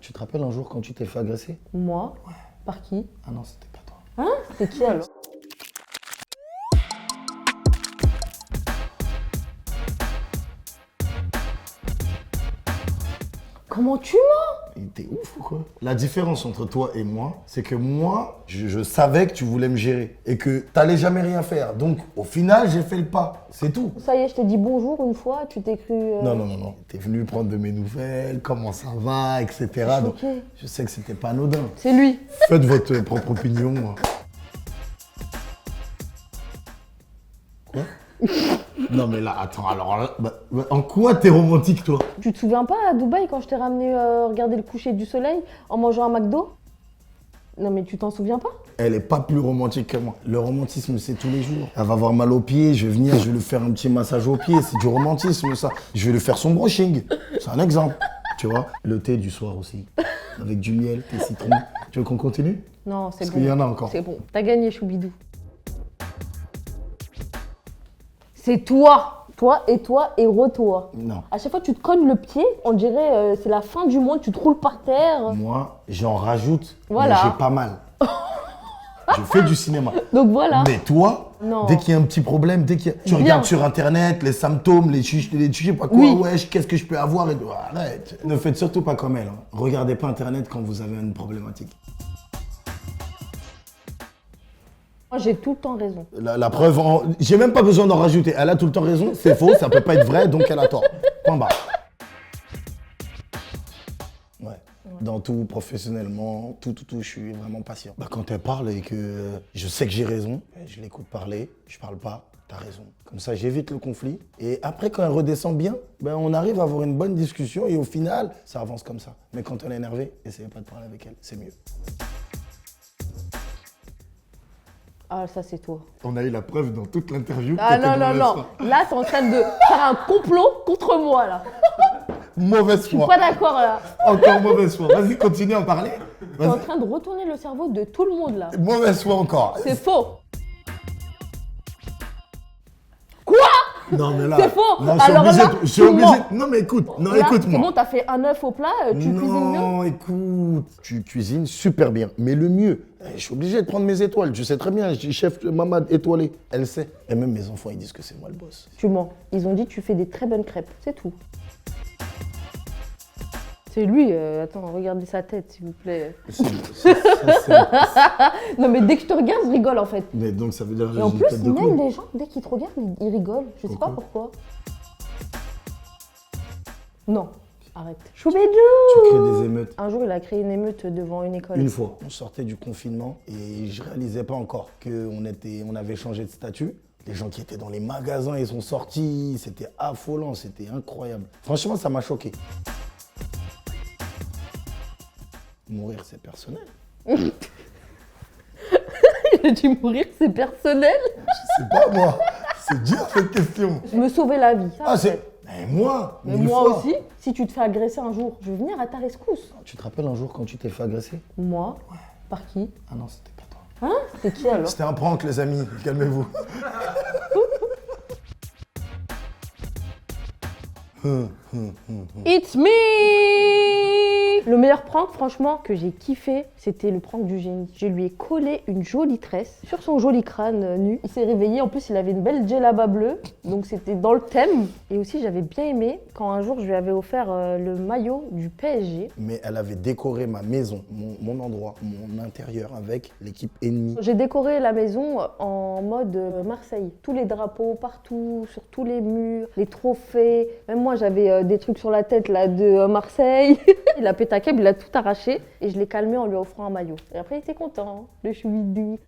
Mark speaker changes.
Speaker 1: Tu te rappelles un jour quand tu t'es fait agresser?
Speaker 2: Moi? Par qui?
Speaker 1: Ah non, c'était pas toi.
Speaker 2: Hein? C'est qui alors? Comment tu mens?
Speaker 1: T'es ouf ou quoi? La différence entre toi et moi, c'est que moi, je savais que tu voulais me gérer et que t'allais jamais rien faire. Donc, au final, j'ai fait le pas. C'est tout.
Speaker 2: Ça y est, je t'ai dit bonjour une fois, tu t'es cru...
Speaker 1: Non. T'es venu prendre de mes nouvelles, comment ça va, etc. Donc,
Speaker 2: choquée.
Speaker 1: je sais que c'était pas anodin.
Speaker 2: C'est lui.
Speaker 1: Faites votre propre opinion. Quoi? Non mais là, attends, alors là, en quoi t'es romantique toi?
Speaker 2: Tu te souviens pas à Dubaï quand je t'ai ramené regarder le coucher du soleil en mangeant un McDo? Non mais tu t'en souviens pas?
Speaker 1: Elle est pas plus romantique que moi. Le romantisme, c'est tous les jours. Elle va avoir mal aux pieds, je vais venir, je vais lui faire un petit massage aux pieds. C'est du romantisme, ça. Je vais lui faire son brushing. C'est un exemple, tu vois. Le thé du soir aussi, avec du miel, thé citron. Tu veux qu'on continue?
Speaker 2: Non, c'est
Speaker 1: Parce
Speaker 2: bon.
Speaker 1: qu'il y en a encore.
Speaker 2: C'est bon. T'as gagné, Choubidou. C'est toi. Toi et re-toi.
Speaker 1: Non.
Speaker 2: À chaque fois, tu te cognes le pied, on dirait c'est la fin du monde, tu te roules par terre.
Speaker 1: Moi, j'en rajoute,
Speaker 2: Voilà.
Speaker 1: mais j'ai pas mal. Je fais du cinéma.
Speaker 2: Donc voilà.
Speaker 1: Mais toi,
Speaker 2: Non.
Speaker 1: dès qu'il y a un petit problème, tu
Speaker 2: Bien.
Speaker 1: regardes sur internet les symptômes, je sais pas quoi,
Speaker 2: Oui.
Speaker 1: wesh, qu'est-ce que je peux avoir et tout. Arrête. Ne faites surtout pas comme elle. Hein. Regardez pas internet quand vous avez une problématique.
Speaker 2: Moi, j'ai tout le temps raison.
Speaker 1: La preuve, j'ai même pas besoin d'en rajouter. Elle a tout le temps raison, c'est faux, ça peut pas être vrai, donc elle a tort. Point barre. Ouais. Dans tout, professionnellement, tout, je suis vraiment patient. Quand elle parle et que je sais que j'ai raison, je l'écoute parler, je parle pas, t'as raison. Comme ça, j'évite le conflit. Et après, quand elle redescend bien, on arrive à avoir une bonne discussion et au final, ça avance comme ça. Mais quand elle est énervée, essayez pas de parler avec elle, c'est mieux.
Speaker 2: Ah, ça, c'est toi.
Speaker 1: On a eu la preuve dans toute l'interview.
Speaker 2: Ah non. Là, t'es en train de faire un complot contre moi, là.
Speaker 1: Mauvaise
Speaker 2: Je suis
Speaker 1: foi.
Speaker 2: pas d'accord, là.
Speaker 1: Encore mauvaise foi. Vas-y, continue à en parler.
Speaker 2: T'es en
Speaker 1: Vas-y.
Speaker 2: train de retourner le cerveau de tout le monde, là.
Speaker 1: Mauvaise foi encore.
Speaker 2: C'est faux. Quoi?
Speaker 1: Non, mais là.
Speaker 2: C'est faux.
Speaker 1: Non,
Speaker 2: Alors là,
Speaker 1: je suis
Speaker 2: tu
Speaker 1: obligé.
Speaker 2: mens.
Speaker 1: Non, mais écoute. Non,
Speaker 2: Là,
Speaker 1: écoute-moi.
Speaker 2: c'est bon, t'as fait un œuf au plat, tu cuisines mieux?
Speaker 1: Non, écoute. Tu cuisines super bien. Mais le mieux, je suis obligé de prendre mes étoiles. Je sais très bien, je dis chef Mamad étoilé. Elle sait. Et même mes enfants, ils disent que c'est moi le boss.
Speaker 2: Tu mens. Ils ont dit que tu fais des très bonnes crêpes, c'est tout. C'est lui, attends, regardez sa tête, s'il vous plaît. Non, mais dès que je te regarde, je rigole, en fait.
Speaker 1: Mais donc, ça veut dire que
Speaker 2: Et en
Speaker 1: j'ai
Speaker 2: plus,
Speaker 1: tête de
Speaker 2: même
Speaker 1: clown.
Speaker 2: les gens, dès qu'ils te regardent, ils rigolent. Je sais pas pourquoi. Non, arrête. Choubidou!
Speaker 1: Tu crées des émeutes.
Speaker 2: Un jour, il a créé une émeute devant une école.
Speaker 1: Une fois, on sortait du confinement et je réalisais pas encore on avait changé de statut. Les gens qui étaient dans les magasins, ils sont sortis. C'était affolant, c'était incroyable. Franchement, ça m'a choqué. Mourir, c'est personnel.
Speaker 2: Il a dit mourir, c'est personnel.
Speaker 1: Je sais pas, moi. C'est dur, cette question.
Speaker 2: Je me sauvais la vie.
Speaker 1: Ah, c'est... Mais moi,
Speaker 2: Mais
Speaker 1: mille
Speaker 2: moi
Speaker 1: fois.
Speaker 2: aussi, si tu te fais agresser un jour, je vais venir à ta rescousse.
Speaker 1: Tu te rappelles un jour quand tu t'es fait agresser?
Speaker 2: Moi? Par qui?
Speaker 1: Ah non, c'était pas toi.
Speaker 2: Hein? C'est qui alors?
Speaker 1: C'était un prank, les amis. Calmez-vous.
Speaker 2: It's me! Le meilleur prank, franchement, que j'ai kiffé, c'était le prank du génie. Je lui ai collé une jolie tresse sur son joli crâne nu. Il s'est réveillé, en plus il avait une belle djellaba bleue, donc c'était dans le thème. Et aussi j'avais bien aimé quand un jour je lui avais offert le maillot du PSG.
Speaker 1: Mais elle avait décoré ma maison, mon endroit, mon intérieur avec l'équipe ennemie.
Speaker 2: J'ai décoré la maison en mode Marseille. Tous les drapeaux partout, sur tous les murs, les trophées. Même moi j'avais des trucs sur la tête là de Marseille. Il a pété un câble, il a tout arraché et je l'ai calmé en lui offrant un maillot. Et après il était content, le Choubidou.